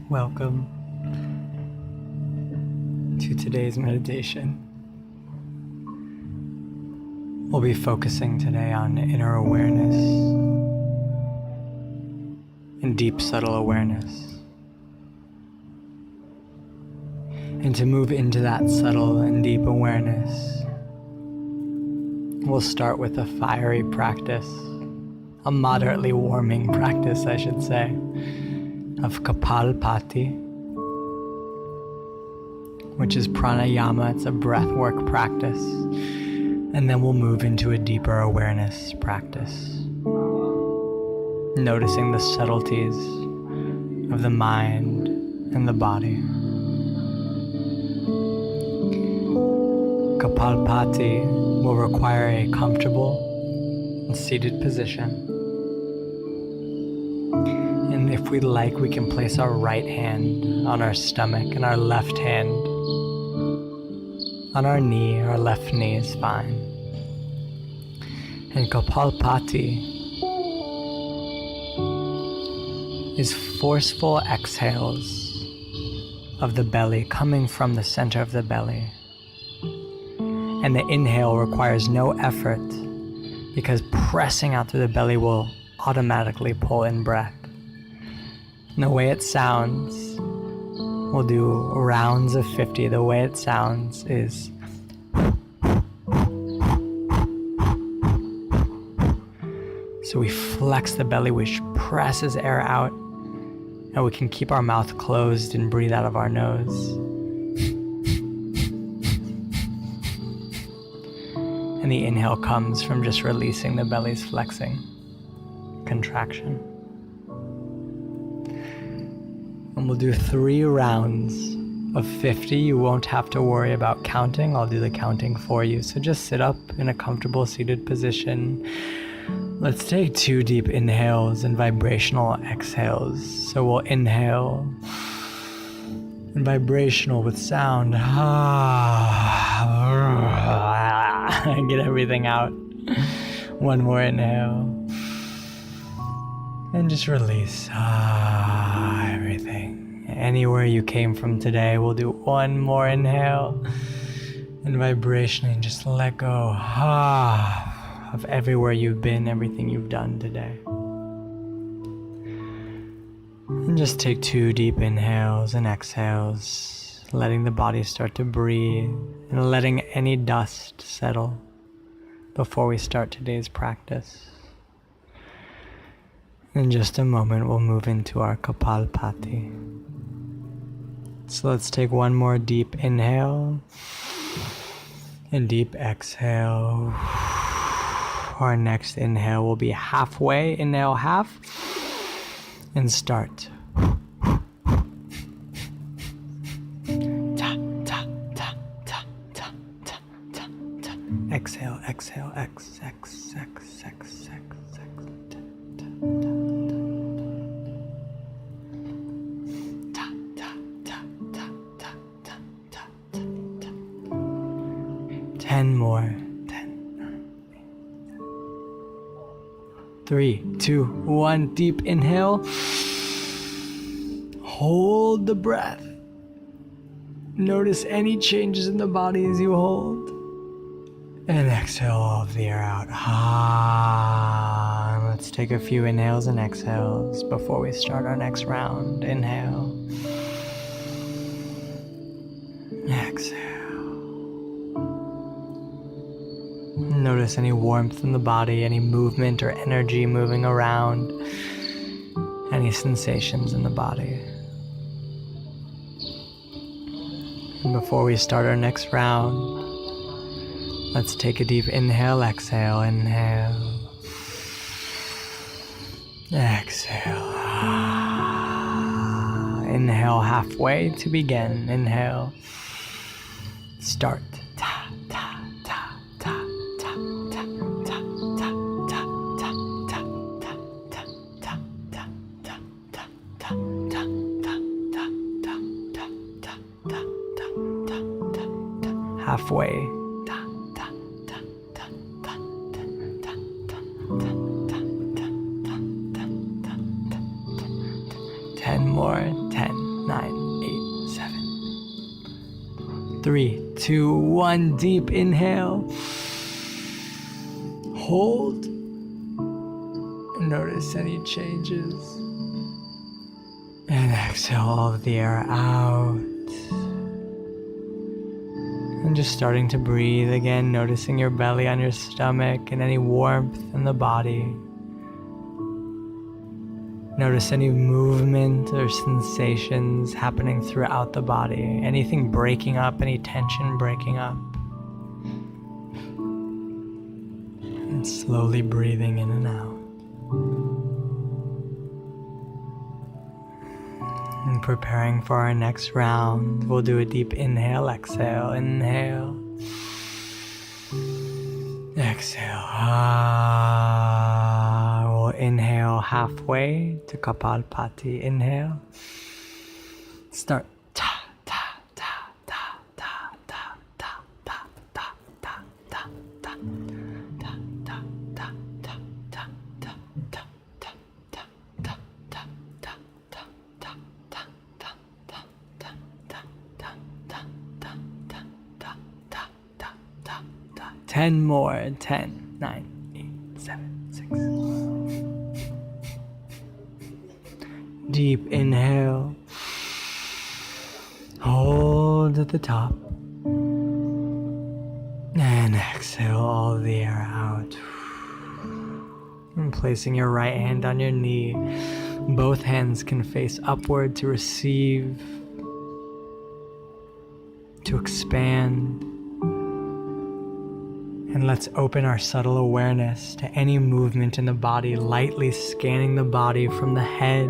Welcome to today's meditation. We'll be focusing today on inner awareness and deep, subtle awareness. And to move into that subtle and deep awareness, we'll start with a fiery practice, a moderately warming practice, I should say, of Kapha, which is pranayama. It's a breathwork practice. And then we'll move into a deeper awareness practice, noticing the subtleties of the mind and the body. Kapha will require a comfortable and seated position. And if we'd like, we can place our right hand on our stomach and our left hand on our knee. Our left knee is fine. And Kapha is forceful exhales of the belly coming from the center of the belly. And the inhale requires no effort because pressing out through the belly will automatically pull in breath. And the way it sounds, we'll do rounds of 50. The way it sounds is so we flex the belly, which presses air out, and we can keep our mouth closed and breathe out of our nose. And the inhale comes from just releasing the belly's flexing, contraction. And we'll do 3 rounds of 50. You won't have to worry about counting. I'll do the counting for you. So just sit up in a comfortable seated position. Let's take 2 deep inhales and vibrational exhales. So we'll inhale and vibrational with sound. Get everything out. 1 more inhale. And just release everything. Anywhere you came from today, we'll do 1 more inhale. And vibrationally just let go of everywhere you've been, everything you've done today. And just take 2 deep inhales and exhales, letting the body start to breathe and letting any dust settle before we start today's practice. In just a moment, we'll move into our Kapha. So let's take 1 more deep inhale and deep exhale. Our next inhale will be halfway. Inhale half and start. Exhale, exhale, X, X, X, X, X, X. 10 more. 10, 3, 2, 1. Deep inhale. Hold the breath. Notice any changes in the body as you hold. And exhale all of the air out. Let's take a few inhales and exhales before we start our next round. Inhale. Exhale. Notice any warmth in the body, any movement or energy moving around, any sensations in the body. And before we start our next round, let's take a deep inhale, exhale, inhale, exhale. Inhale halfway to begin. Inhale. Start. Halfway. 10 more. 10, 3, 2, 1. Deep inhale. Hold. Notice any changes. And exhale all of the air out. And just starting to breathe again, noticing your belly on your stomach and any warmth in the body. Notice any movement or sensations happening throughout the body. Anything breaking up, any tension breaking up. And slowly breathing in and out. And preparing for our next round, we'll do a deep inhale, exhale, inhale, exhale. We'll inhale halfway to Kapalpati. Inhale. Start. Ta ta ta ta ta ta ta ta ta ta ta ta. Ten more. 10, 9, 8, 7, 6. Deep inhale. Hold at the top. And exhale all the air out. And placing your right hand on your knee. Both hands can face upward to receive, to expand. And let's open our subtle awareness to any movement in the body, lightly scanning the body from the head,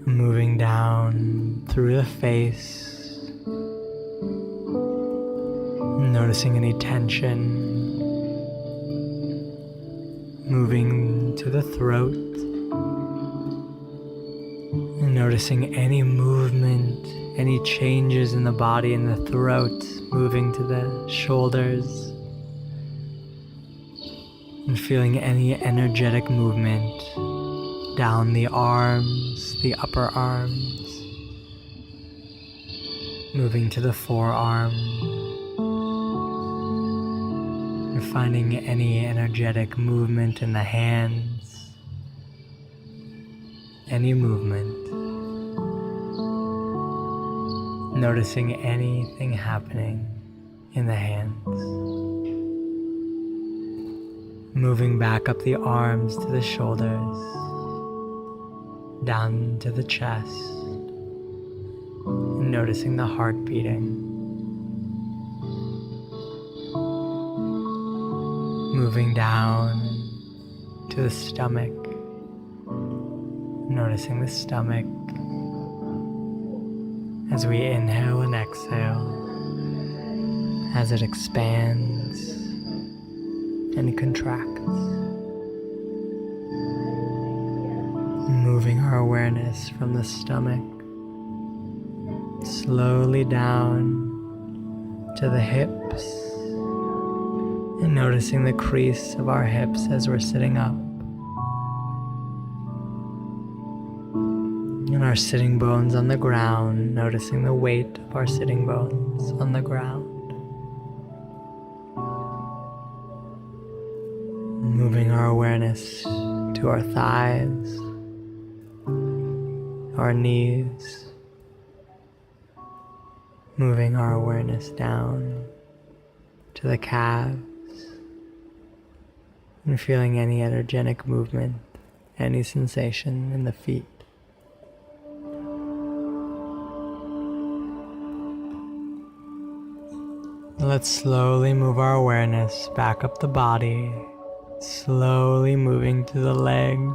moving down through the face, noticing any tension, moving to the throat, and noticing any movement, any changes in the body in the throat, moving to the shoulders, and feeling any energetic movement down the arms, the upper arms, moving to the forearm, and finding any energetic movement in the hands, any movement. Noticing anything happening in the hands. Moving back up the arms to the shoulders, down to the chest, and noticing the heart beating. Moving down to the stomach, noticing the stomach as we inhale and exhale, as it expands and contracts. Moving our awareness from the stomach slowly down to the hips, and noticing the crease of our hips as we're sitting up. And our sitting bones on the ground, noticing the weight of our sitting bones on the ground. Moving our awareness to our thighs, our knees. Moving our awareness down to the calves, and feeling any energetic movement, any sensation in the feet. Let's slowly move our awareness back up the body, slowly moving to the legs,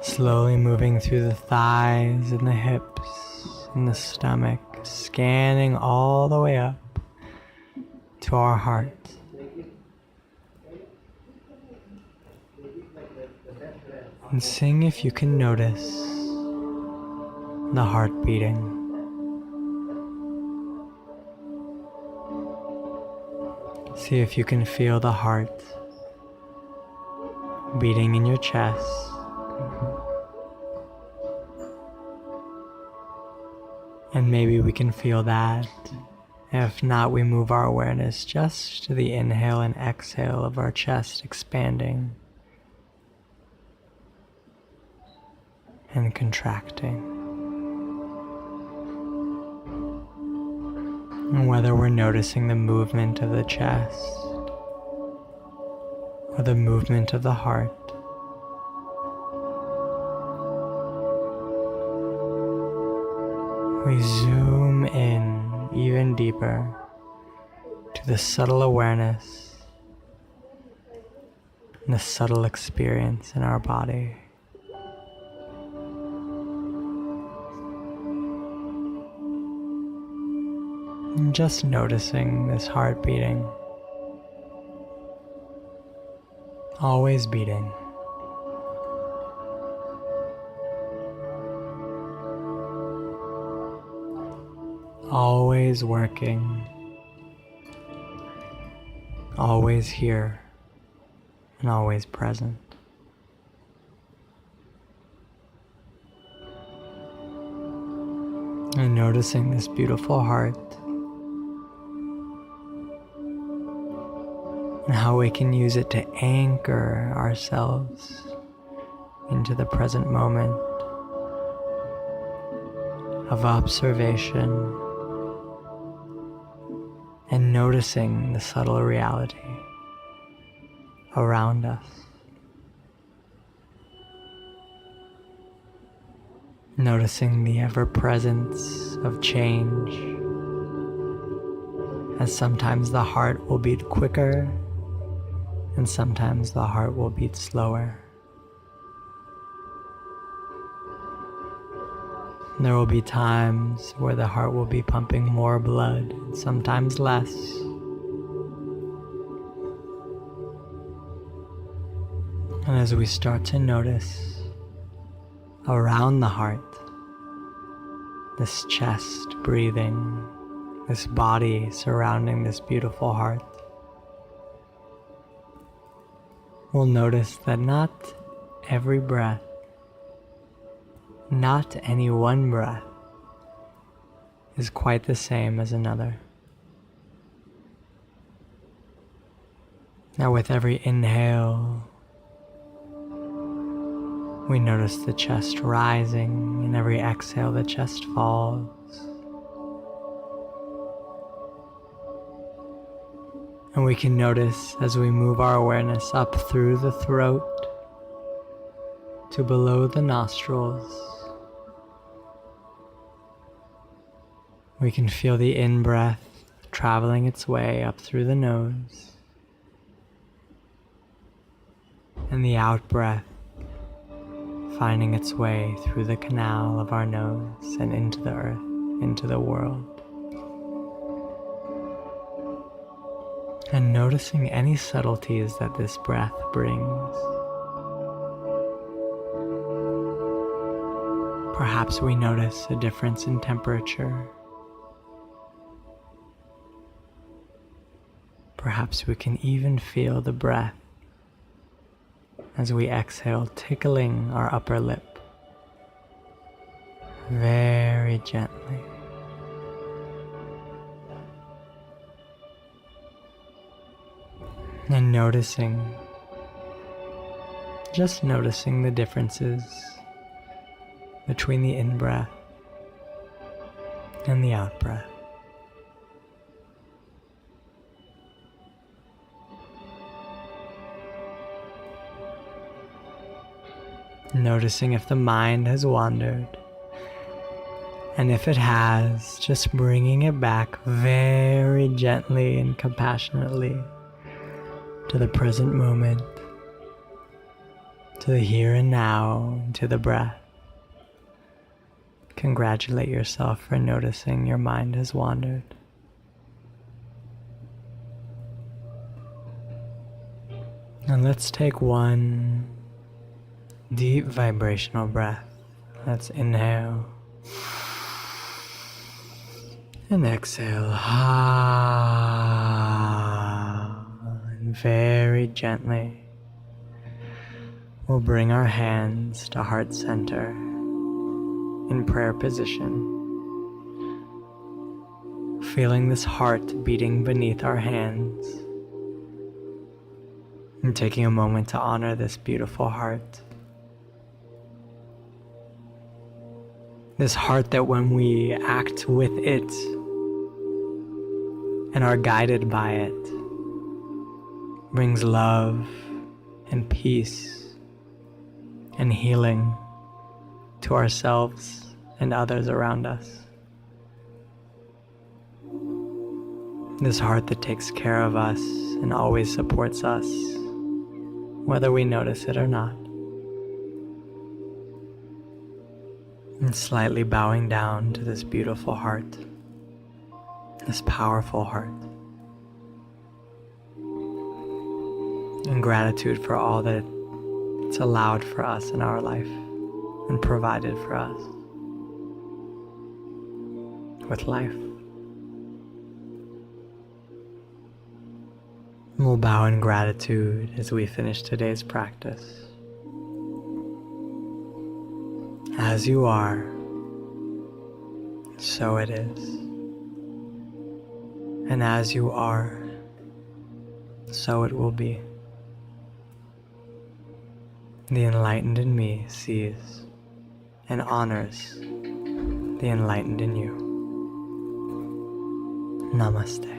slowly moving through the thighs and the hips and the stomach, scanning all the way up to our heart. And seeing if you can notice the heart beating. See if you can feel the heart beating in your chest. And maybe we can feel that. If not, we move our awareness just to the inhale and exhale of our chest expanding and contracting. And whether we're noticing the movement of the chest or the movement of the heart, we zoom in even deeper to the subtle awareness and the subtle experience in our body. And just noticing this heart beating, always beating. Always working, always here, and always present. And noticing this beautiful heart and how we can use it to anchor ourselves into the present moment of observation and noticing the subtle reality around us. Noticing the ever-presence of change, as sometimes the heart will beat quicker and sometimes the heart will beat slower. There will be times where the heart will be pumping more blood, sometimes less. And as we start to notice around the heart, this chest breathing, this body surrounding this beautiful heart, we'll notice that not every breath, not any one breath is quite the same as another. Now with every inhale, we notice the chest rising, and every exhale the chest falls. And we can notice as we move our awareness up through the throat to below the nostrils, we can feel the in-breath traveling its way up through the nose, and the out-breath finding its way through the canal of our nose and into the earth, into the world. And noticing any subtleties that this breath brings. Perhaps we notice a difference in temperature. Perhaps we can even feel the breath as we exhale tickling our upper lip very gently. And noticing, just noticing the differences between the in-breath and the out-breath. Noticing if the mind has wandered, and if it has, just bringing it back very gently and compassionately to the present moment, to the here and now, to the breath. Congratulate yourself for noticing your mind has wandered. And let's take one deep vibrational breath. Let's inhale and exhale. And very gently, we'll bring our hands to heart center in prayer position. feeling this heart beating beneath our hands, and taking a moment to honor this beautiful heart. This heart that when we act with it and are guided by it, brings love and peace and healing to ourselves and others around us. This heart that takes care of us and always supports us, whether we notice it or not. And slightly bowing down to this beautiful heart, this powerful heart. And gratitude for all that it's allowed for us in our life and provided for us with life. We'll bow in gratitude as we finish today's practice. As you are, so it is. And as you are, so it will be. The enlightened in me sees and honors the enlightened in you. Namaste.